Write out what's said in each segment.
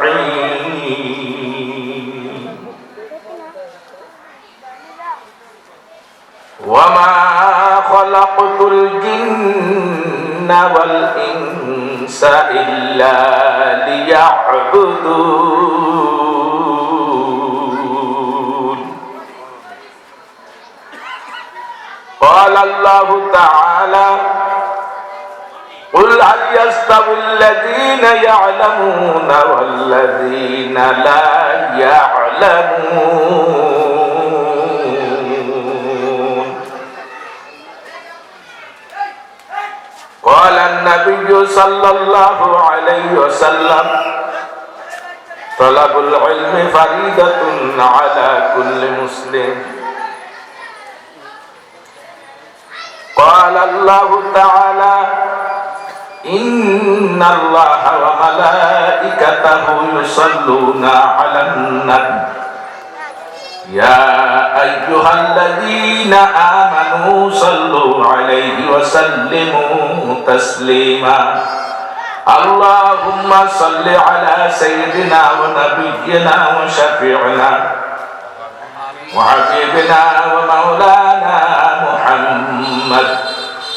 أجمعين وما خلقت الجن والإنس إلا ليعبدون قال الله تعالى قل هل يستوي الذين يعلمون والذين لا يعلمون قال النبي صلى الله عليه وسلم طلب العلم فريضة على كل مسلم قال الله تعالى إن الله وملائكته يصلون على النبي يا أيها الذين آمنوا صلوا عليه وسلموا تسليما اللهم صل على سيدنا ونبينا وشفيعنا وحبيبنا ومولانا محمد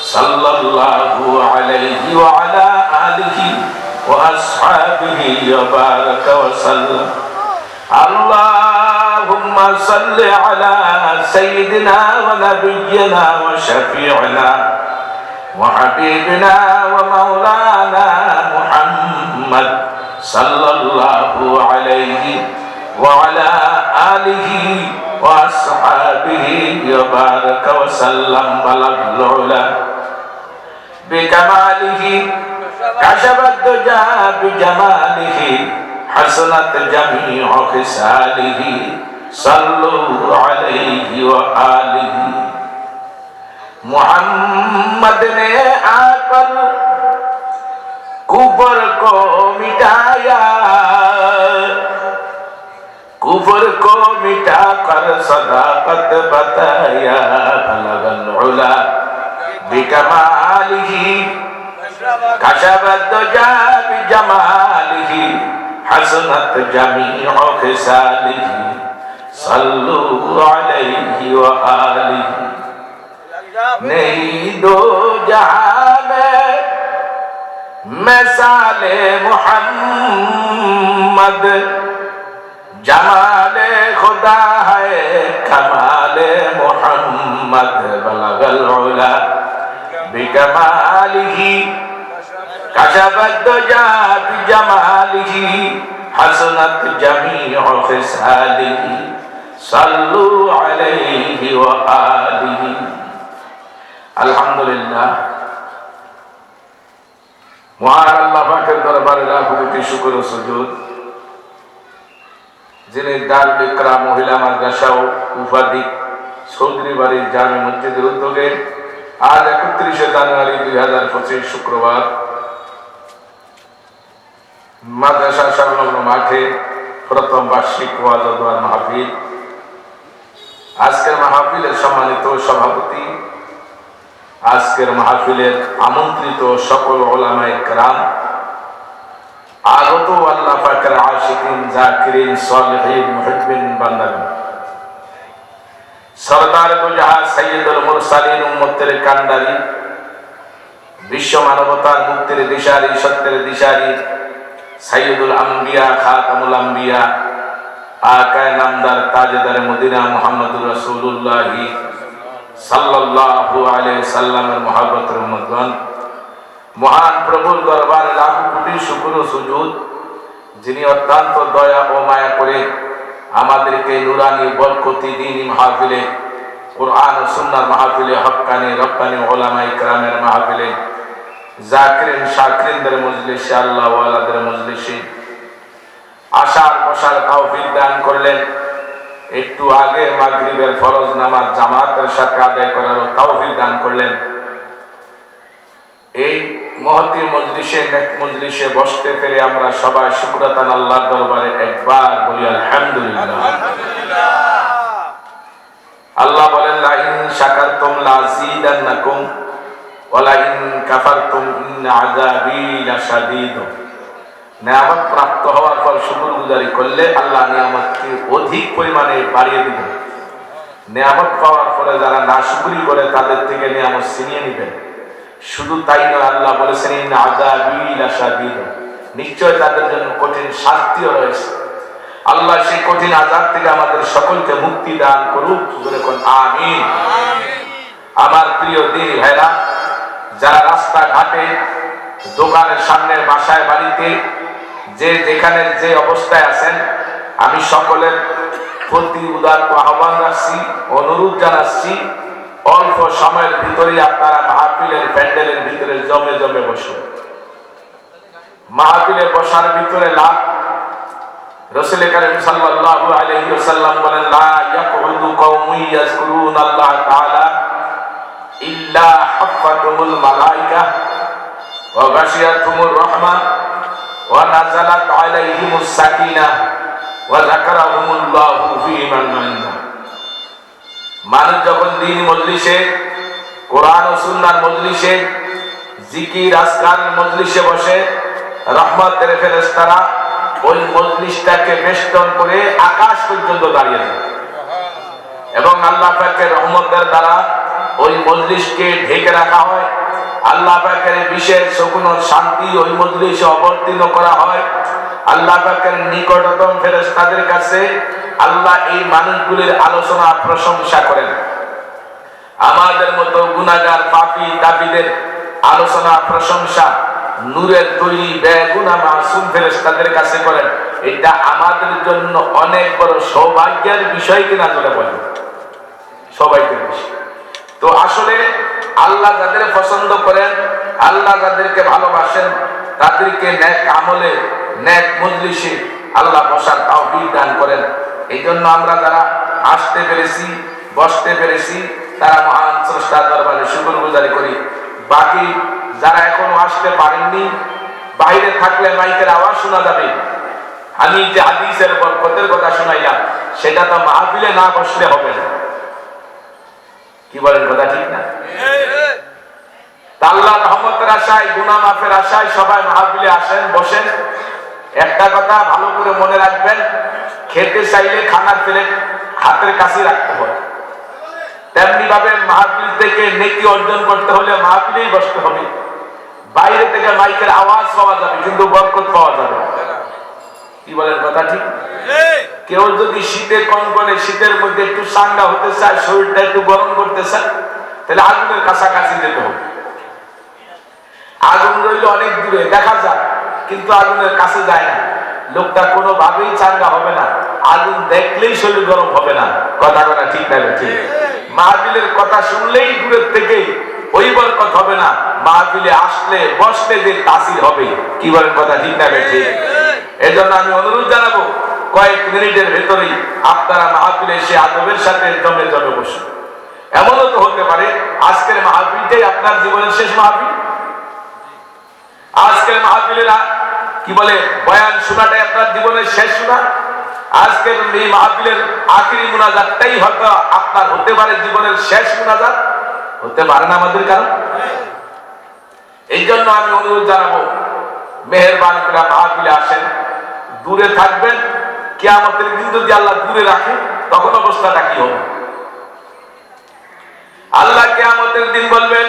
صلى الله عليه وعلى آله وأصحابه وبارك وسلم اللهم صل على سيدنا ونبينا وشفيعنا وحبيبنا ومولانا محمد صلى الله عليه وعلى آله وأصحابه وبارك وسلم بلغ العلا بكماله كشف الدجى بجماله حسنت جميع خصاله صلوا عليه وآله محمد نے آकर कुफर को मिटाया कुफर को मिटा कर सदाकत बताया बलगल उला बिकमालिही कशफत दुजा बिजमालिही हसनत जमीउ खिसालिही सल्लु अलैहि व आलिही नहीं दो जहां में मिसाले मुहम्मद जमाले खुदा है कमाले मुहम्मद बलगल उला बिकमालिही कशफत दुजा बिजमालिही हसनत जमीउ खिसालिही सल्लु अलैहि व आलिही अल्हम्दुलिल्लाह মহান আল্লাহ পাকের দরবারে লাখো কোটি শুকর ও সুজুদ যিনি দারুল ইকরাম মহিলা মাদ্রাসা ও উপাধি চৌধুরী বাড়ির জামে মসজিদের উদ্যোগে আজ 31 জানুয়ারি 2025 শুক্রবার মাদ্রাসা সংলগ্ন মাঠে প্রথম বার্ষিক ওয়াজ ও দোয়া মাহফিল। আজকের মাহফিলের সম্মানিত সভাপতি, আজকের মাহফিলের আমন্ত্রিত সকল উলামায়ে কেরাম, আগত আল্লাহ পাকের আশিকিন জাকিরিন সালিহিন মুহিব্বিন বান্দাগণ, সরদার দো জাহান সাইয়্যিদুল মুরসালিন উম্মতের কান্ডারি, বিশ্ব মানবতার মুক্তির দিশারি, সত্যের দিশারি, সাইয়্যিদুল আম্বিয়া খাতামুল আম্বিয়া, আকায়ে নামদার তাজদার মদিনা মুহাম্মদুর রাসূলুল্লাহ সাল্লাল্লাহু আলাইহি সাল্লামের মহব্বতের উম্মতগণ, মহান প্রভুর দরবারে লাখো কোটি শুকর ও সুজুদ, যিনি অত্যন্ত দয়া ও মায়া করে আমাদেরকে নুরানি বরকতি দ্বীনি মাহফিলে, কুরআন ও সুন্নাহর মাহফিলে, হক্কানি রব্বানি উলামায়ে কেরামের মাহফিলে, জাকিরিন শাকিরিনদের মজলিসে, আল্লাহ ওয়ালাদের মজলিসে আসার বসার তৌফিক দান করলেন। একটু আগে মাগরিবের ফরজ নামাজ জামাতের সাথে আদায় করার তৌফিক দান করলেন। এই মহতী মজলিসে বসতে পেরে আমরা সবাই শুকরাতান আল্লাহর দরবারে একবার বলি আলহামদুলিল্লাহ। আল্লাহ বলেন লা ইন শাকারতুম লাযীদান্নাকুম ওয়া লা ইন কাফারতুম ইন্না আযাবী লাশাদীদ। নিয়ামত প্রাপ্ত হওয়ার পর শুকরগুজারি করলে আল্লাহ নিয়ামতকে অধিক পরিমাণে বাড়িয়ে দিবেন। নিয়ামত পাওয়ার পরে যারা নাশুকরি করে তাদের থেকে নিয়ামত ছিনিয়ে নেবেন। শুধু তাই নয়, আল্লাহ বলেছেন ইন্না আযাবী লাশাদীদ, নিশ্চয় তাদের জন্য কঠিন শাস্তিও রয়েছে। আল্লাহ সেই কঠিন আযাব থেকে আমাদের সকলকে মুক্তি দান করুক, জোরে কোন আমিন। আমার প্রিয় দিনী ভাইরা, যারা রাস্তাঘাটে, দোকানের সামনে, বাসায়, বাড়িতে, যে যেখানে যে অবস্থায় আছেন, আমি সকলের প্রতি উদাত্ত আহ্বান রাখছি, অনুরোধ জানাচ্ছি, অল্প সময়ের ভিতরে আপনারা মাহফিলের প্যান্ডেলের ভিতরে জমে জমে বসুন। মাহফিলে বসার ভিতরে লাভ, রাসূল কারীম সাল্লাল্লাহু আলাইহি ওয়াসাল্লাম বলেন, লা ইয়াকুদু কওমুন ইয়াযকুরুনাল্লাহ তাআলা ইল্লা হাফাতুমুল মালায়েকা ওয়া গাশিয়াতুমুর রাহমাহ ওয়া নাযালাত আলাইহিমুস সাকিনাহ ওয়া যাকারাহুমুল্লাহু ফী মান ইনদাহ। মানুষ যখন দ্বীন মজলিসে, কোরআন ও সুন্নাহর মজলিসে, জিকির আজকার মজলিসে বসে, রহমতের ফেরেশতারা ওই মজলিসটাকে বেষ্টন করে আকাশ পর্যন্ত দাঁড়িয়ে যায় এবং আল্লাহ পাকের রহমতের দ্বারা ওই মজলিসকে ঢেকে রাখা হয়। আল্লাহ পাকের বিশেষ সুকুন ও শান্তি ওই মজলিসে অবতীর্ণ করা হয়। আল্লাহ পাকের নিকটতম ফেরেশতাদের কাছে আল্লাহ এই মানুষগুলির আলোচনা প্রশংসা করেন। আমাদের মতো গুনাহগার পাপী তাপিদের আলোচনা প্রশংসা নূরের তৈরি বেগুনা মাসুম ফেরেশতাদের কাছে করেন। এটা আমাদের জন্য অনেক বড় সৌভাগ্যের বিষয় কিনা বলে বলেন, সৌভাগ্যের বিষয়। তো আসলে আল্লাহ যাদের পছন্দ করেন, আল্লাহ যাদেরকে ভালোবাসেন, তাদেরকে নেক আমলে, নেক মজলিসে আল্লাহ বসার তৌফিক দান করেন। এই জন্য আমরা যারা আসতে পেরেছি, বসতে পেরেছি, তারা মহান স্রষ্টার দরবারে শুকরগুজারি করি। বাকি যারা এখনো আসতে পারেননি, বাইরে থাকলে মাইকের আওয়াজ শোনা যাবে। আমি যে হাদিসের বরকতের কথা শুনাইলাম, সেটা তো মাহফিলে না বসলে হবে না। কি বলেন, কথা ঠিক না? আল্লাহর রহমতের আশায়, গুনাহ মাফের আশায় সবাই মাহফিলে আসেন, বসেন। একটা কথা ভালো করে মনে রাখবেন, খেতে চাইলে খানার প্লেট হাতের কাছে রাখতে হয়। তেমনি ভাবে মাহফিল থেকে নেকি অর্জন করতে হলে মাহফিলেই বসতে হবে। বাইরে থেকে মাইকের আওয়াজ পাওয়া যাবে কিন্তু বরকত পাওয়া যাবে। কি বলেন, কথা ঠিক? কেউ যদি শীতে কনকনে, শীতের মধ্যে একটু ঠান্ডা হতে চায়, শরীরটা একটু গরম করতে চায়, তাহলে আগুনের কাছাকাছি যেতে হবে। আগুন রইল অনেক দূরে, দেখা যায় কিন্তু আগুনের কাছে যায় না। লোকটা কোনোভাবেই চাঙ্গা হবে না, আগুন দেখলেই শরীর গরম হবে না। কথা কথা ঠিক না? ঠিক। মাহফিলের কথা শুনলেই দূরের থেকে ওই বরকত হবে না, মাহফিলে আসলে বসলে যে তাসির হবে। কি বলেন, কথা ঠিক না? ঠিক। এজন্য আমি অনুরোধ জানাবো, কয়েক মিনিটের ভেতরেই আপনারা মাহফিলে এসে আদবের সাথে জমে জমে বসুন। এমনও তো হতে পারে আজকের মাহফিলটাই আপনার জীবনের শেষ মাহফিল। আজকের মাহফিলের কি বলে বয়ান শোনাটাই আপনার জীবনের শেষ শোনা। আজকের এই মাহফিলের আখিরি মুনাজাতটাই হয়তো আপনার হতে পারে জীবনের শেষ মুনাজাত, হতে পারে না আমাদের কারণ। এই জন্য আমি অনুরোধ জানাবো, মেহেরবানি করে মাহফিলে আসেন। দূরে থাকবেন, কিয়ামতের দিন যদি আল্লাহ দূরে রাখে তখন অবস্থাটা কি হবে? আল্লাহ কিয়ামতের দিন বলবেন,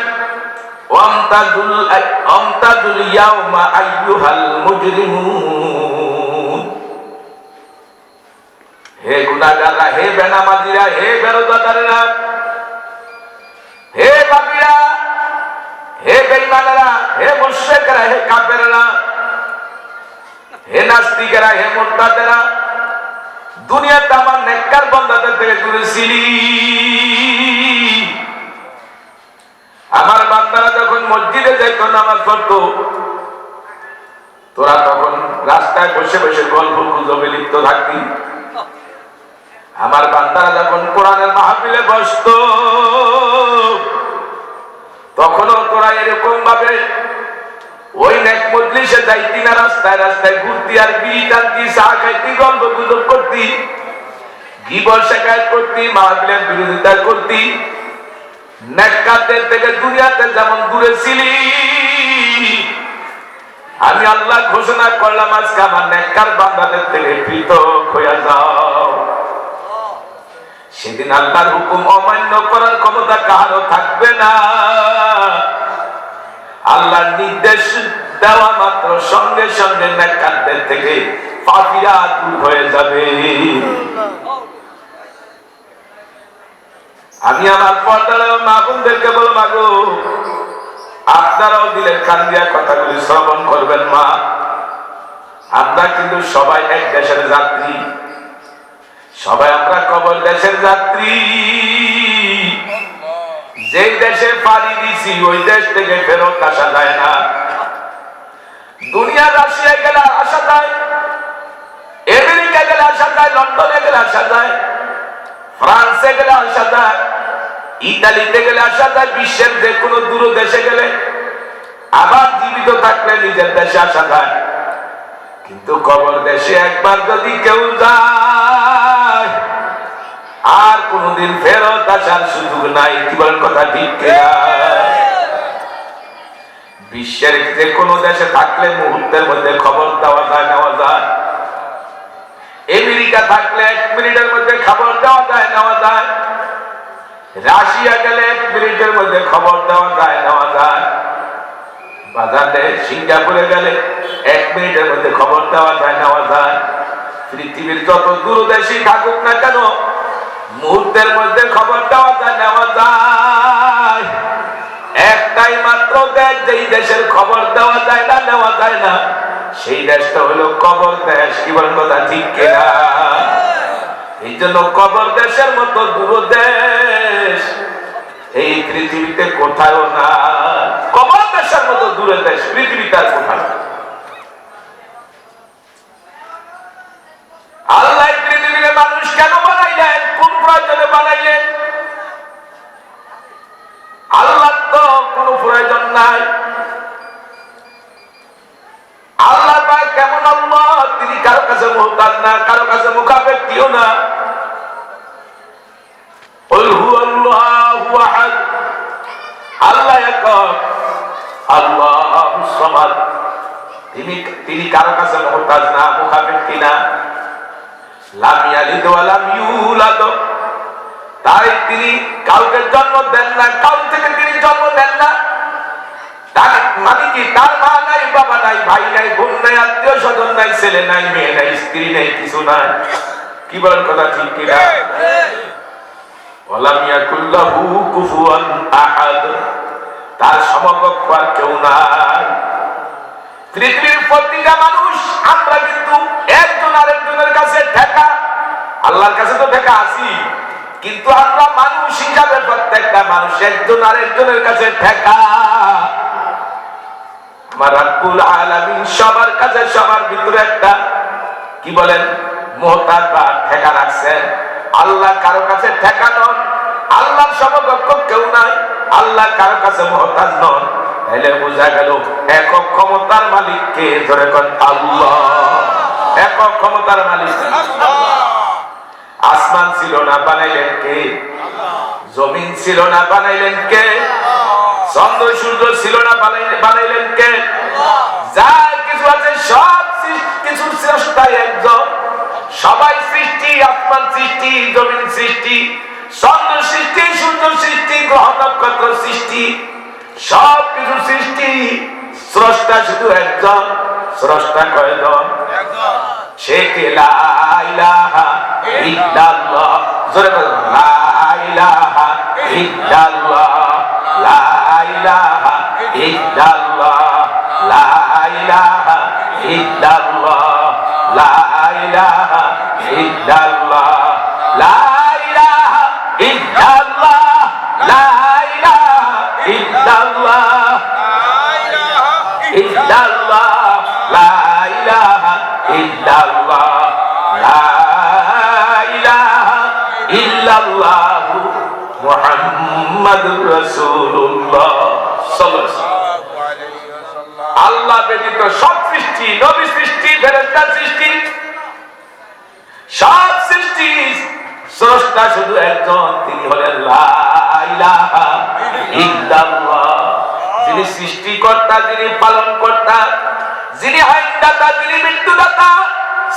ওয়ামতাজুল ইয়াওমা আইয়ুহাল মুজরিমুন। হে গুনাহগাররা, হে বেনামাজিরা, হে বেরোজগারেরা, হে পাপীরা, হে বেঈমানেরা, হে মুশরিকরা, হে কাফেররা, হে নাস্তিকেরা, হে মুরতাদেরা, দুনিয়াতে আমার নেককার বান্দাদের থেকে দূরে ছিলি। আমার বান্দারা যখন মসজিদে যাইতো, নামাজ পড়তো, তোরা তখন রাস্তায় বসে বসে গল্প গুজবে লিপ্ত থাকতি। আমার বান্দারা যখন কোরআনের মাহফিলে বসতো, তখনও তোরা এরকম ভাবে ওই নেক মজলিসে যাইতি না, রাস্তায় রাস্তায় ঘুরতি আর বিড়ি টানতি, চা খাইতি, গল্প গুজব করতি, গীবত শিকায়ত করতি, মাহফিলের বিরোধিতা করতি। নেককারদের থেকে দুনিয়াতে যেমন দূরে ছিলি, আমি আল্লাহ ঘোষণা করলাম আজকে আমার নেককার বান্দাদের থেকে পৃথক হয়ে যাও। সেদিন আল্লাহর হুকুম অমান্য করার ক্ষমতা কারো থাকবে না। আল্লাহর নির্দেশ দেওয়া মাত্র সঙ্গে সঙ্গে নেককারদের থেকে পাপীরা দূর হয়ে যাবে। আমি আমার পর্দার মা বোনদেরকে বলো, মাগো আপনারাও দিলের কান দিয়া কথাগুলি শ্রবণ করবেন। মা, আমরা কিন্তু সবাই এক দেশের যাত্রী, সবাই আমরা কবর দেশের যাত্রী। যে দেশে পাড়ি দিছি ওই দেশ থেকে ফেরত আসা যায় না। দুনিয়া রাশিয়ায় গেলে আসা যায়, আমেরিকা গেলে আসা যায়, লন্ডনে গেলে আসা যায়, ফ্রান্সে গেলে আসা যায়, ইতালিতে গেলে আসা যায়, বিশ্বের যে কোনো দূর দেশে গেলে, আবার জীবিত থাকলে নিজের দেশে আসা যায়। কিন্তু কবর দেশে একবার যদি কেউ যায় আর কোনদিন ফেরত আসার সুযোগ নাই। কি বলেন কথা ঠিক কিনা? বিশ্বের যে কোনো দেশে থাকলে মুহূর্তের মধ্যে খবর দেওয়া যায়, নেওয়া যায়। আমেরিকা থাকলে 1 মিনিটের মধ্যে খবর দেওয়া যায়, নেওয়া যায়। রাশিয়া গেলে 1 মিনিটের মধ্যে খবর দেওয়া যায়, নেওয়া যায়। বাজারে সিঙ্গাপুরে গেলে 1 মিনিটের মধ্যে খবর দেওয়া যায়, নেওয়া যায়। পৃথিবীর যত দূরদেশী থাকুক না কেন মুহূর্তের মধ্যে খবর দেওয়া যায়, নেওয়া যায়। একটাই মাত্র দেশ যেই দেশের খবর দেওয়া যায় না, নেওয়া যায় না, সেই দেশটা হলো কবর দেশ। কি বলেন কথা ঠিক কিনা? এই জন্য কবর দেশের মতো দূর দেশ এই পৃথিবীতে কোথাও না। কবর দেশের মতো দূরের দেশ পৃথিবীতে আর কোথাও। আল্লাহ পৃথিবীতে মানুষ কেন বানাইলেন? কোন প্রয়োজনে বানাইলেন? আল্লাহ তো কোনো প্রয়োজন নাই। আল্লাহ পাক কেমন আল্লাহ? তিনি কারো কাছে মুহতাজ না, কারো কাছে মুখাপেক্ষীও না। আল্লাহ একক, আল্লাহুস সামাদ। তিনি কারো কাছে মুহতাজ না, মুখাপেক্ষী না। লাম ইয়ালিদ ওয়া লাম ইউলাদ। তাই তিনি কাউকে জন্ম দেন না, কাউকে থেকে তিনি জন্ম দেন না। তার মানে কি? তার মা নাই, বাবা নাই, ভাই নাই, বোন নাই, আত্মীয় স্বজন নাই, ছেলে নাই, মেয়ে নাই, স্ত্রী নাই, কিছু নাই। কি বলেন কথা ঠিক কিনা? ওয়ালাম ইয়াকুল লাহু কুফুয়ান আহাদ। তার সমকক্ষ আর কেউ নাই। পৃথিবীর প্রতিটা মানুষ আমরা কিন্তু একজন আরেকজনের কাছে ঠেকা। আল্লাহর কাছে তো ঠেকা আছি, কিন্তু আমরা মানুষ হিসাবে প্রত্যেকটা মানুষ একজন আরেকজনের কাছে ঠেকা। আমার রব্বুল আলামিন সবার কাছে, সবার ভিতরে একটা কি বলেন মুহতাজ বা ঠেকা রাখছেন। আল্লাহ কারো কাছে ঠেকা নন, আল্লাহর সমকক্ষ কেউ নাই, আল্লাহ কারো কাছে মুহতাজ নন। তাহলে বোঝা গেল একক ক্ষমতার মালিক কে? ধরে কোন আল্লাহ। একক ক্ষমতার মালিক আল্লাহ। আসমান ছিল না, বানাইলেন কে? জমিন ছিল না, বানাইলেন কে? চন্দ্র সূর্য ছিল না, বানাইলেন কে? যা কিছু আছে সব কিছু স্রষ্টা একজন। সবাই সৃষ্টি, আসমান সৃষ্টি, জমিন সৃষ্টি, চন্দ্র সৃষ্টি, সূর্য সৃষ্টি, গ্রহ নক্ষত্র সৃষ্টি, সব কিছু সৃষ্টি। স্রষ্টা শুধু একজন। স্রষ্টা কয়জন? সে কে? লা ইলাহা ইল্লাল্লাহ। জোরে বলুন, লা ইলাহা ইল্লাল্লাহ, লা ইলাহা ইল্লাল্লাহ, লা ইলাহা ইল্লাল্লাহ, লা ইলাহা ইল্লাল্লাহ, লা ইলাহা ইল্লাল্লাহ, লা ইলাহা ইল্লাল্লাহ, ইল্লাল্লাহ, লা ইলাহা ইল্লাল্লাহ, লা ইলাহা ইল্লাল্লাহ, মুহাম্মাদুর রাসূলুল্লাহ সাল্লাল্লাহু আলাইহি ওয়াসাল্লাম। আল্লাহ ব্যতীত সব সৃষ্টি, নবী সৃষ্টি, ফেরেশতা সৃষ্টি, সব সৃষ্টি স্রষ্টা শুধু একজন, তিনি হলেন লা ইলাহা ইল্লাল্লাহ। যিনি সৃষ্টিকর্তা, যিনি পালনকর্তা, যিনি আইনদাতা, যিনি মৃত্যুদাতা,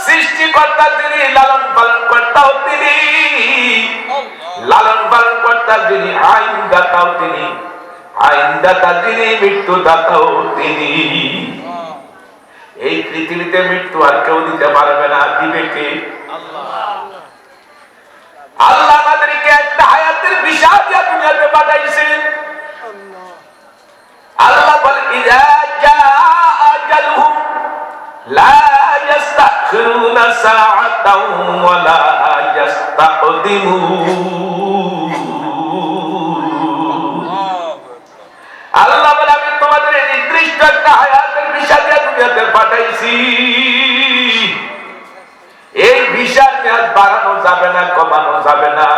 সৃষ্টিকর্তা যিনি, লালন পালন কর্তাও তিনি, লালন পালন কর্তা যিনি, আইনদাতাও তিনি, আইনদাতা যিনি, মৃত্যুদাতাও তিনি। এই পৃথিবীতে মৃত্যু আর কেউ দিতে পারবে না, দিবে কে? আল্লাহ আমাদেরকে একটা হায়াতের বিষয় দিয়ে দুনিয়াতে পাঠাইছেন। আল্লাহ বলেন ইযা জাআ আজালুহুম লা ইস্তাখিরুনা সাআতাও ওয়া লা ইস্তাকদিমুন। আল্লাহ বলে আমি তোমাদের নির্দিষ্ট একটা হায়াতের বিষয় দিয়ে দুনিয়াতে পাঠাইছি। এই ভিসার মেয়াদ বাড়ানো যাবে না, কমানো যাবে না।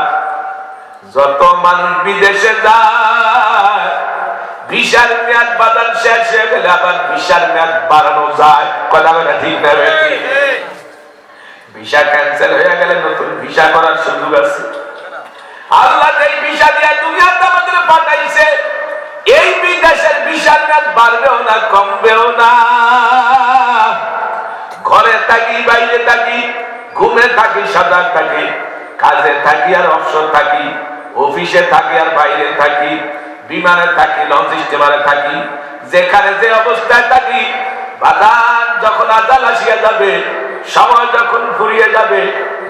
যত মানুষ বিদেশে যায়, ভিসার মেয়াদ বাদান শেষ হয়ে গেলে আবার ভিসার মেয়াদ বাড়ানো যায়। কথা বলে ঠিক না? ভিসা ক্যান্সেল হয়ে গেলে নতুন ভিসা করার সুযোগ আছে। আল্লাহ যেই ভিসা দিয়ে দুনিয়াতে আমাদের পাঠাইছে, এই বিদেশের ভিসার মেয়াদ বাড়বেও না, কমবেও না। ঘরে থাকি, বাইরে থাকি, ঘুমে থাকি, সজাগ থাকি, কাজে থাকি আর অবসর থাকি, অফিসে থাকি আর বাইরে থাকি, বিমানে থাকি, লঞ্চ স্টিমারে থাকি, যেখানে যে অবস্থায় থাকি, বাদান যখন আজাল আসিয়া যাবে, সময় যখন ফুরিয়ে যাবে,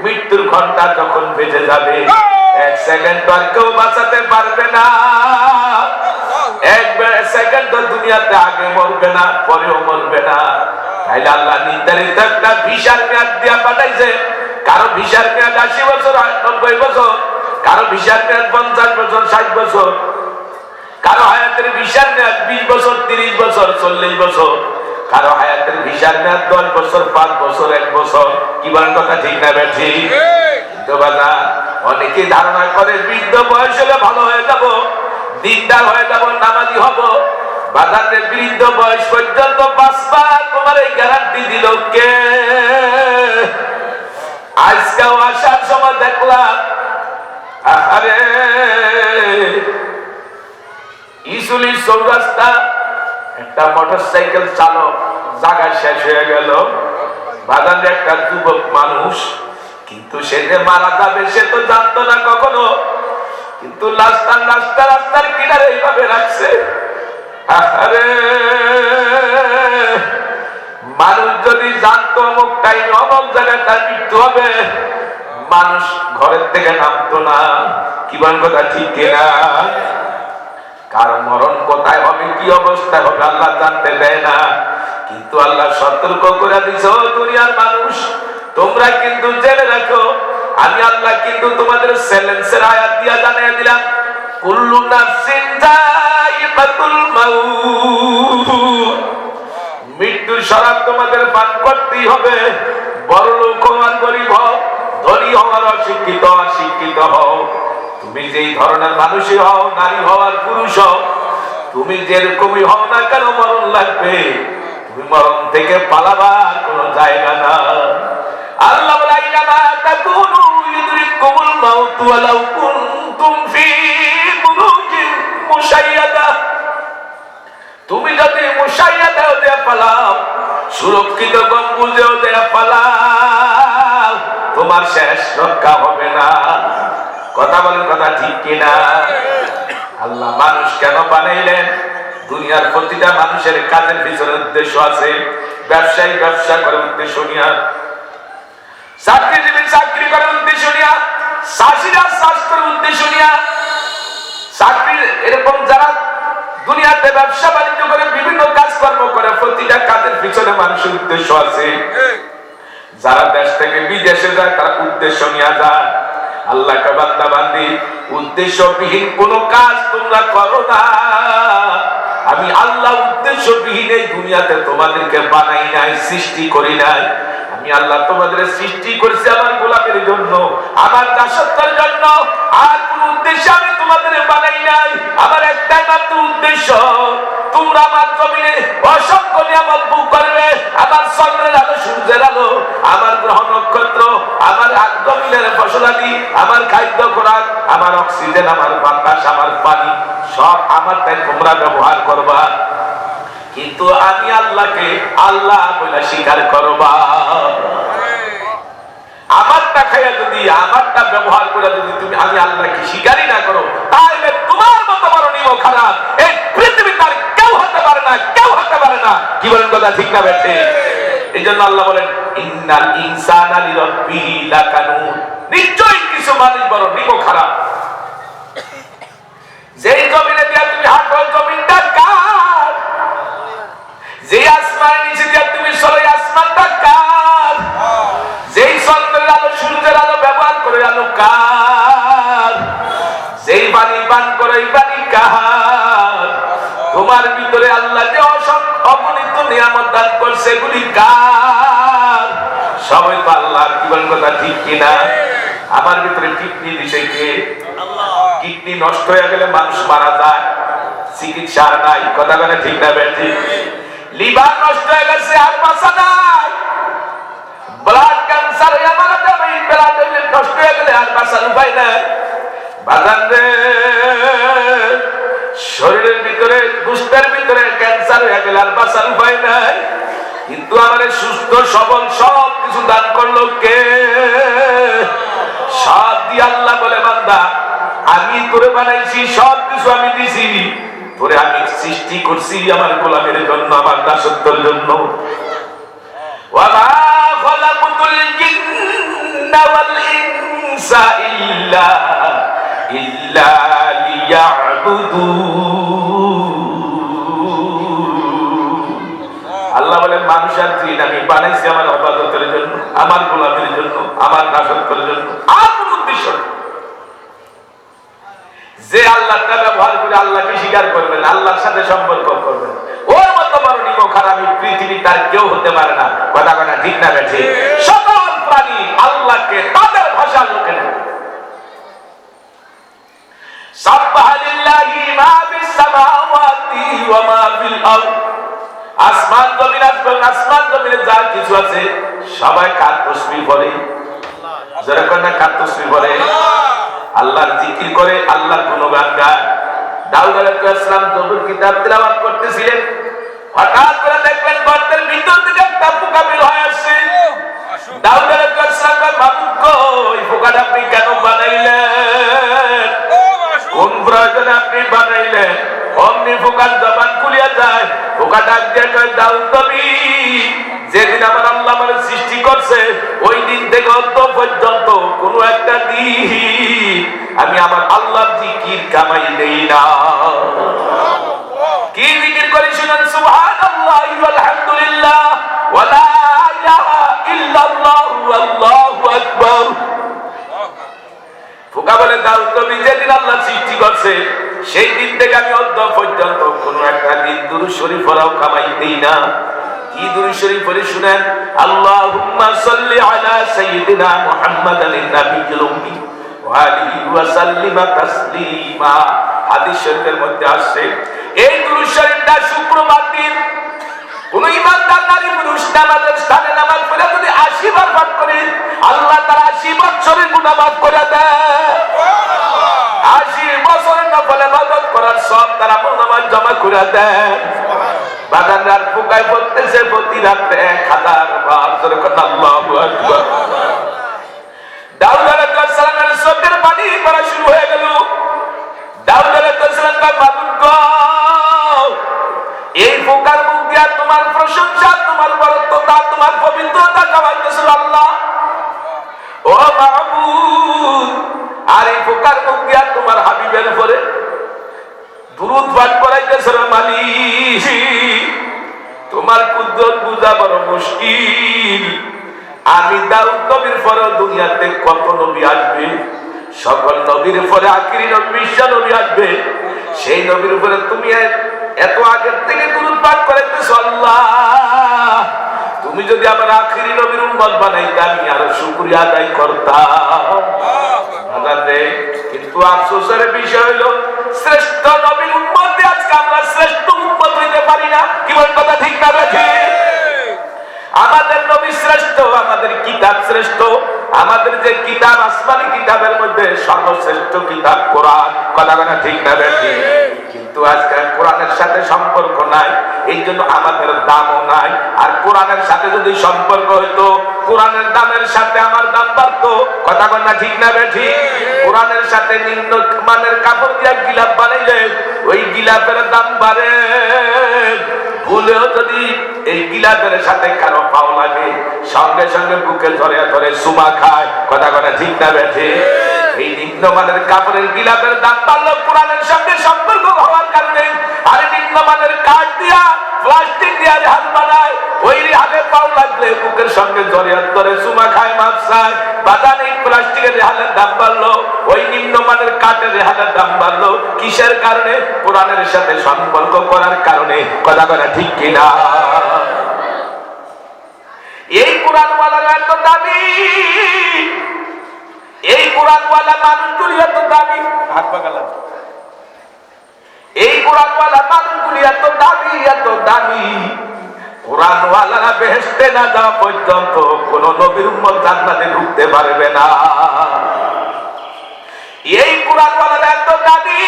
মৃত্যুর ঘন্টা যখন বেজে যাবে, এক সেকেন্ড আর কেউ বাঁচাতে পারবে না। এক সেকেন্ড দুনিয়াতে আগে মরবে না, পরেও মরবে না। তাইলে আল্লাহ নির্ধারিত একটা ভিসার মেয়াদ দিয়া পাঠাইছে। কারো ভিসার মেয়াদ 80 বছর, 90 বছর, কারো ভিসার মেয়াদ 50 বছর, 60 বছর, কারো হায়াতের ভিসার মেয়াদ 20 বছর, 30 বছর, 40 বছর, কারো হায়াতের ভিসার মেয়াদ 10 বছর, 5 বছর, 1 বছর। কি বলেন কথা ঠিক না বেঠি? তো বাবা অনেকে ধারণা করে বৃদ্ধ বয়স হলে ভালো হয়ে যাব, দিনদার হয়ে যাব, নামাজি হব। বাজারের বৃদ্ধ বয়স পর্যন্ত বাঁচবা, তোমার এই গ্যারান্টি দিল কে? আজকেও আসার সময় দেখলাম, আরে ইসুলি চৌরাস্তা একটা মোটরসাইকেল চালক জায়গা শেষ হয়ে গেল। বাজারে একটা যুবক মানুষ, কিন্তু সে যে মারা যাবে সে তো জানতো না কখনো, কিন্তু রাস্তার কিনারে এইভাবে রাখছে। আরে মানুষ যদি জানতো অমুক টাইমে অমুক জায়গায় তার মৃত্যু হবে, মানুষ ঘরের থেকে নামতো না। কি বলেন কথা ঠিক কিনা? কার মরণ কোথায় হবে, কি অবস্থায় হবে আল্লাহ জানতে দেয় না, কিন্তু আল্লাহ সতর্ক করে দিছে, ও দুনিয়ার মানুষ তোমরা কিন্তু জেনে রাখো, আমি আল্লাহ কিন্তু তোমাদের চ্যালেঞ্জের আয়াত দিয়া জানিয়ে দিলাম, কুল্লু নাফসিন যায়িকাতুল মাউত, মৃত্যুর শরাব তোমাদের পান করতেই হবে। বড় লোক হও আর গরিব হও, ধনী হও আর অশিক্ষিত হও, তুমি যেই ধরনের মানুষই হও, নারী হও আর পুরুষ হও, তুমি যেরকমই হও না কেন মরণ লাগবে। তুমি মরণ থেকে পালাবার কোনো জায়গা না। আল্লাহ বলে আইনামা তাকুনু ইউদরিকুমুল মাউত ওয়ালাউ কুনতুম ফি বুরুজিন মুশাইয়াদা, তুমি যদি মুশাইয়াদাও দিয়ে পালাও, সুরক্ষিত গম্বুজেও দিয়ে পালাও, তোমার শেষ রক্ষা হবে না। কথা বলেন কথা ঠিক কিনা? আল্লাহ মানুষ কেন বানাইলেন? দুনিয়ার প্রতিটা মানুষের কাজের পিছনে উদ্দেশ্য আছে। ব্যবসায়ী ব্যবসা করে উদ্দেশ্য নিয়া, চাকরিজীবী চাকরি করে উদ্দেশ্য নিয়া, চাষিরা চাষ করে উদ্দেশ্য নিয়া, চাকরি এরকম যারা দুনিয়াতে ব্যবসা বাণিজ্য করে বিভিন্ন কাজকর্ম করে, প্রতিটা কাজের পিছনে মানুষের উদ্দেশ্য আছে। যারা দেশ থেকে বিদেশে যায় তারা উদ্দেশ্য নিয়ে যায়। আল্লাহকে বান্দা বান্দি উদ্দেশ্যবিহীন কোন কাজ তোমরা করো না। আমি আল্লাহ উদ্দেশ্যবিহীন এই দুনিয়াতে তোমাদেরকে বানাই নাই, সৃষ্টি করি নাই। আমি আল্লাহ তোমাদের সৃষ্টি করেছি আমার গোলামের জন্য, আমার দাসত্বের জন্য। আর কোন উদ্দেশ্যে আমি তোমাদের বানাই নাই। আমার একটাই মাত্র উদ্দেশ্য, তোমরা আমার জমিনে অসংখ্য নিয়ামত ভোগ করবে। আমার চন্দ্রের আলো, সূর্যের আলো, আমার গ্রহ নক্ষত্র, আমার জমিনের ফসলাদি, আমার খাদ্য খোরাক, আমার অক্সিজেন, আমার বাতাস, আমার পানি, সব আমার তাই তোমরা ব্যবহার করবা। কিন্তু আমি আল্লাহকে আল্লাহ বলে স্বীকার করবা। আমারটা খাইয়া যদি, আমারটা ব্যবহার করে যদি তুমি আমি আল্লাহকে স্বীকারই না করো, তাহলে তোমার মতো বড় নিয়ম খারাপ এই পৃথিবীতে আর কেউ হতে পারে না, কেউ হতে পারে না। কি বলেন কথা ঠিক না বেঠে? এই জন্য আল্লাহ বলেন ইন্নাল ইনসানা লিরাব্বিহি লাকানুন, নিশ্চয়ই কিছু মানুষ বড় নিয়ম খারাপ। যেই জমিনে দিয়া তুমি হাঁটো জমিনটা কার? যে আসমান নিচে দিয়া তুমি চলো আসমানটা কার? যেই চন্দ্রের আলো সূর্যের আলো ব্যবহার করে আলো কার? যেই পানি পান করে এই পানি কার? তোমার ভিতরে আল্লাহ যে অগণিত নিয়ামত দান করছে এগুলি কার? সবাই তো আল্লাহর। কি বলেন কথা ঠিক কিনা? আমার ভিতরে কিডনি দিছে কে? কিডনি নষ্ট হয়ে গেলে মানুষ মারা যায়, চিকিৎসা নাই। কথা বলে ঠিক না বেঠি? লিভার নষ্ট হয়ে গেছে আর বাঁচা নাই। ব্লাড ক্যান্সার হয়ে মারা যাবে, ব্লাড নষ্ট হয়ে গেলে আর বাঁচার উপায় নাই। বাজান রে, শরীরের ভিতরে গোষ্ঠের ভিতরে ক্যান্সার হয়ে গেলে আর বাঁচার উপায় নাই। কিন্তু আমাদের সুস্থ সবল সব কিছু দান করলো কে? সব দিয়ে আল্লাহ বলে বান্দা আমি তোরে বানাইছি, সব কিছু আমি দিছি, তোরে আমি সৃষ্টি করছি আমার গোলামের জন্য, আমার দাসত্বের জন্য। ওয়ামা খালাকুতুল জিন্না ওয়াল ইনসা ইল্লা লিয়াবুদুন। আল্লাহ বলেন মানুষ আর জিন আমি বানাইছি আমার ইবাদতের জন্য, আমার গোলামের জন্য, আমার দাসত্বের জন্য, আর কোন উদ্দেশ্য নেই। যে আল্লাহটা ব্যবহার করে আল্লাহকে স্বীকার করবেন, আল্লাহর সাথে সম্পর্ক করবেন, ওর মতো বড় নিমক খারাপ পৃথিবী তার কেউ হতে পারে না। কথা কথা ঠিক না বেঠে? সকল প্রাণী আল্লাহকে তাদের ভাষা লোকে না। সাব্বাহা লিল্লাহি মা ফিস সামাওয়াতি ওয়া মা ফিল আরদ। আসমান জমিন আসবেন, আসমান জমিনে যা কিছু আছে সবাই কার তসবিহ পড়ে? যারা কোন কার তসবিহ পড়ে? আল্লাহর জিকির করে, আল্লাহর গুণগান গায়। দাউদ আলাইহিস সালাম জবুর কিতাব তেলাওয়াত করতেছিলেন, হঠাৎ করে দেখলেন গর্তের ভিতর থেকে একটা পোকা বের হয়ে আসছে। দাউদ আলাইহিস সালাম মাবুদ গো, এই পোকাটা আপনি কেন বানাইলেন? কোন প্রয়োজনে আপনি বানাইলেন? অমনি পোকার জবান খুলিয়া যায়। পোকা ডাক দিয়ে কয় দাউদ নবী, যেদিন আমার আল্লাহ আমার সৃষ্টি করছে ওই দিন থেকে অন্ত পর্যন্ত কোন একটা দিন আমি আমার আল্লাহর জিকির কামাই দেই না। কি জিকির করি শুনুন, সুবহানাল্লাহি ওয়াল হামদুলিল্লাহ ওয়া লা ইলাহা ইল্লাল্লাহু আল্লাহু আকবার। পোকা বলে দাউদ নবী যেদিন আল্লাহ সৃষ্টি করছে সেই দিন থেকে আমি অন্ত পর্যন্ত কোন একটা দিন দুরূদ শরীফ পড়াও কামাই দেই না। কি দুরূদ শরীফ পড়ে শুনেন, আল্লাহুম্মা সাল্লি আলা সাইয়্যিদিনা মুহাম্মাদিন নাবিয়্যিল উম্মি ওয়া আলিহি ওয়া সাল্লিমা তাসলিমা। হাদিস শরীফের মধ্যে আসছে এই দুরূদ শরীফটা শুক্রবার দিন কোন ইমানদার নারী পুরুষ নামাজের স্থানে নামাজ পড়ে যদি 80 বার পাঠ করে আল্লাহ তার 80 বছরের গুনাহ মাফ করে দেয়। 80 বছরের নফল ইবাদত করার সব তার আমল নামায় জমা করে দেয়। বাগানদার পোকায় পড়তেছে প্রতি রাতে 1000 বার। জোরে কথা আল্লাহু আকবার। দাউদ আলাইহিস সালামের চোখের পানি পড়া শুরু হয়ে গেল। দাউদ আলাইহিস সালাম তার মাবুদ গো, এই পোকার মুখ দিয়া তোমার প্রশংসা, তোমার বরত্বতা, তোমার পবিত্রতা গাওয়াইতেছ আল্লাহ। ও মাবুদ, আর এই পোকার মুখ দিয়া তোমার হাবিবের উপরে দুরূদ পাঠ করাইতেছ মালিক। তোমার কুদরত বুঝা বড় মুশকিল। আমি দাউদ নবীর পরে দুনিয়াতে কত নবী আসবে, সকল নবীর পরে আখিরি নবী বিশ্ব নবী আসবে। সেই নবীর উপরে তুমি এত আগের থেকে দুরূদ পাঠ করাইতেছ আল্লাহ। তুমি যদি আমার আখিরি নবীর উম্মত বানাইতে আমি আরো শুকরিয়া আদায় করতাম। কিন্তু আফসোসের বিষয় হলো শ্রেষ্ঠ নবীর উম্মতে আজকে আমরা শ্রেষ্ঠ উম্মত হইতে পারি না। কি বলেন কথা ঠিক না বেঠিক? আমাদের নবী শ্রেষ্ঠ, আমাদের কিতাব শ্রেষ্ঠ, আমাদের যে কিতাব আসমানি কিতাবের মধ্যে সর্বশ্রেষ্ঠ কিতাব কোরআন। কথা বলা ঠিক না বেঠিক? কিন্তু আজকে কোরআনের সাথে সম্পর্ক নাই, এই জন্য আমাদের দামও নাই। আর কোরআনের সাথে যদি সম্পর্ক হইতো, কোরআনের দামের সাথে আমার দাম বাড়তো। কথা বলা ঠিক না বেঠিক? কোরআনের সাথে নিম্ন মানের কাপড় দিয়া গিলাপ বানাইলে ওই গিলাপের দাম বাড়ে। ভুলেও যদি এই গিলাপের সাথে কারো পাও লাগে, সঙ্গে সঙ্গে বুকে ধরে ধরে সুমা খায়। কথা কথা ঠিক না বেঠে? এই নিম্নমানের কাপড়ের গিলাপের দাম বাড়লো কোরআনের সঙ্গে সম্পর্ক হওয়ার কারণে। আর নিম্নমানের কাঠ দিয়া প্লাস্টিক দিয়া রেহান বানায়, ওই রেহানে পাও লাগলে বুকের সঙ্গে জড়িয়ে ধরে সুমা খায়, মাছ খায়। বাজারে এই প্লাস্টিকের রেহানের দাম বাড়লো, ওই নিম্নমানের কাঠের রেহানের দাম বাড়লো। কিসের কারণে? কোরআনের সাথে সম্পর্ক করার কারণে। কথা কথা ঠিক কিনা? এই কোরআনওয়ালারা এত দামি, এই কোরআনওয়ালা মানুষগুলি এত দামি, হাত পাকালাম, এই কোরআনওয়ালা মানুষগুলি এত দামি, এত দামি। কোরআনওয়ালারা বেহেশতে না যাওয়া পর্যন্ত কোন নবীর উম্মত জান্নাতে ঢুকতে পারবে না। এই কোরআনওয়ালারা এত দামি,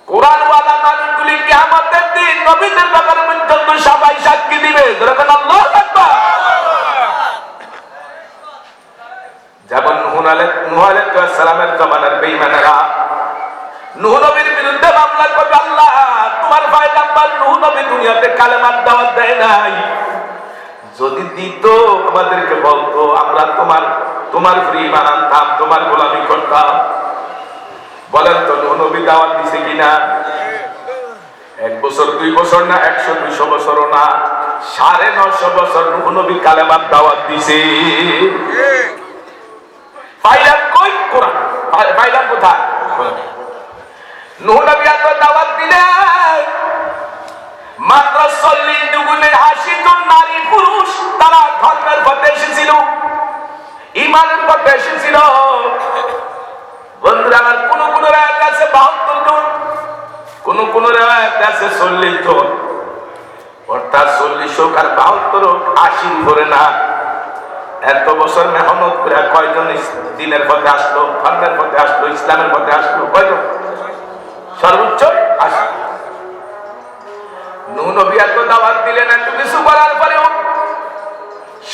কোরআনওয়ালা মানুষগুলি কিয়ামতের দিন নবীদের ব্যাপারে পর্যন্ত সবাই সাক্ষী দিবে। আল্লাহু আকবার। যেমন নূহ আলাইহিস সালামের জমানার বেঈমানেরা নূহ নবীর বিরুদ্ধে মামলা করবে, আল্লাহ তোমার পয়গম্বর নূহ নবী দুনিয়াতে কালেমার দাওয়াত দেয় নাই, যদি দিত আমাদেরকে বলতো, আমরা তোমার ফ্রি বানাতাম, তোমার গোলামি করতাম। বলেন তো নূহ নবী দাওয়াত দিছে কিনা? 1 বছর 2 বছর না, 100-200 বছরও না, 950 বছর নূহ নবী কালেমার দাওয়াত দিছে। পাইলাম কই? কোরআন পাইলাম কোথায়? নূহ নবী এত দাওয়াত দিলেন, মাত্র 40 দুগুণে 80 জন নারী পুরুষ তারা ধর্মের পথে এসেছিল, ঈমানের পথে এসেছিল। বন্ধুরা আমার, কোন কোন রায়াত আছে 72 জন, কোন রায়াত আছে 40 জন। অর্থাৎ 40 হোক আর 72 হোক, 80 ধরে না। এত বছর মেহনত করে কয়জন দিনের পথে আসলো, ধর্মের পথে আসলো, ইসলামের পথে আসলো? কয়জন? সর্বোচ্চ 80। নূহ নবী এত দাওয়াত দিলেন, এত কিছু করার পরেও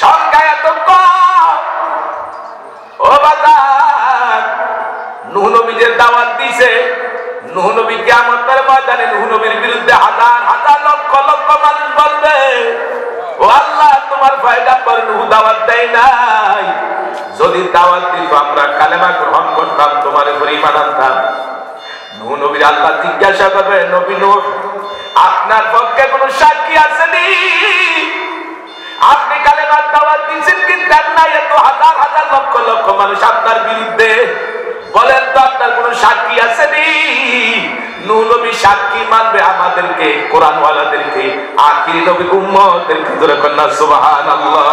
সংখ্যা এত কম। ও বাজার, নূহ নবী যে দাওয়াত দিছে, নূহ নবী কিয়ামতের ময়দানে নূহ নবীর বিরুদ্ধে হাজার হাজার লক্ষ লক্ষ মানুষ বলবে, ও আল্লাহ তোমার পয়গম্বর নূহ দাওয়াত দেয় নাই, যদি দাওয়াত দিত আমরা কালেমা গ্রহণ করতাম, তোমার উপর ঈমান আনতাম। নূহ নবীর আল্লাহ জিজ্ঞাসা করবে, নবী নূহ আপনার পক্ষে কোন সাক্ষী আসেনি? আপনি কালেমার দাওয়াত দিয়েছেন কি দেন নাই? এত হাজার হাজার লক্ষ লক্ষ মানুষ আপনার বিরুদ্ধে, বলেন তো আপনার কোন সাক্ষী আসেনি? নূহ নবী সাক্ষী মানবে আমাদেরকে, কোরআনওয়ালাদেরকে, আখিরি নবীর উম্মতদেরকে। জোরে কন্যা সুবহানাল্লাহ।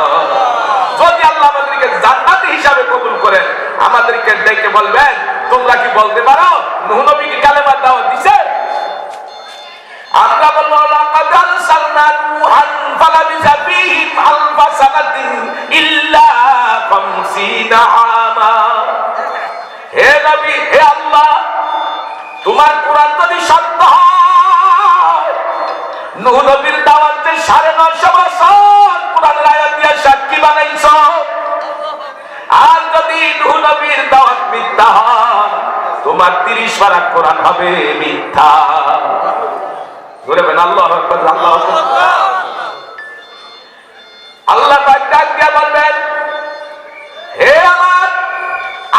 যদি আল্লাহ আমাদেরকে জান্নাতি হিসাবে কবুল করেন, আমাদেরকে ডেকে বলবেন, তোমরা কি বলতে পারো নূহ নবী কি কালেমার দাওয়াত দিয়েছে? আমরা বলবো, লাকাদ আরসালনা নূহান ফালাবিসা ফীহিম আলফা সানাতিন ইল্লা 50 আমা। হে নবী, হে আল্লাহ, তোমার কোরআন যদি সত্য হয়, নূহ নবীর দাওয়াতে 950 বছর কোরআনের আয়াত দিয়ে সাক্ষী বানাইছো। আর যদি নূহ নবীর দাওয়াত মিথ্যা হয়, তোমার 30 পারা কোরআন হবে মিথ্যা। ধরে বেন আল্লাহু আকবার, আল্লাহু আকবার। আল্লাহ পাক ডাক দিয়ে বলবেন, হে আমার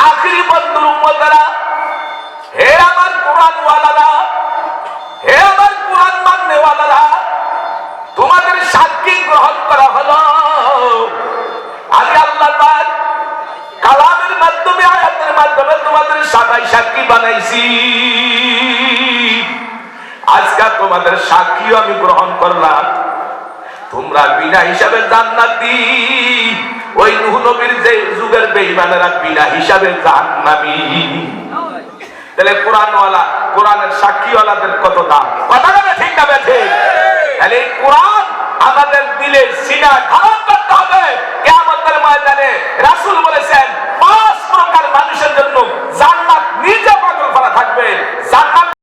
আখিরি বন্ধুর উম্মতেরা, হে আমার কোরআনওয়ালারা, হে আমার কোরআন মাননেওয়ালারা, তোমাদের সাক্ষী গ্রহণ করা হলো। আমি আল্লাহ পাক কালামের মাধ্যমে, আয়াতের মাধ্যমে তোমাদের সবাই সাক্ষী বানাইছি। আজকে তোমাদের সাক্ষীও আমি গ্রহণ করলাম। তোমরা বিনা হিসাবে জান্নাতি, ওই নূহ নবীর যে যুগের বেঈমানেরা বিনা হিসাবে জাহান্নামী। তাহলে কোরআনওয়ালা, কোরআনের সাক্ষীওয়ালাদের কত দাম? কথা বলে ঠিক না বেঠিক? তাহলে কোরআন আমাদের দিলের সিনা ঢালা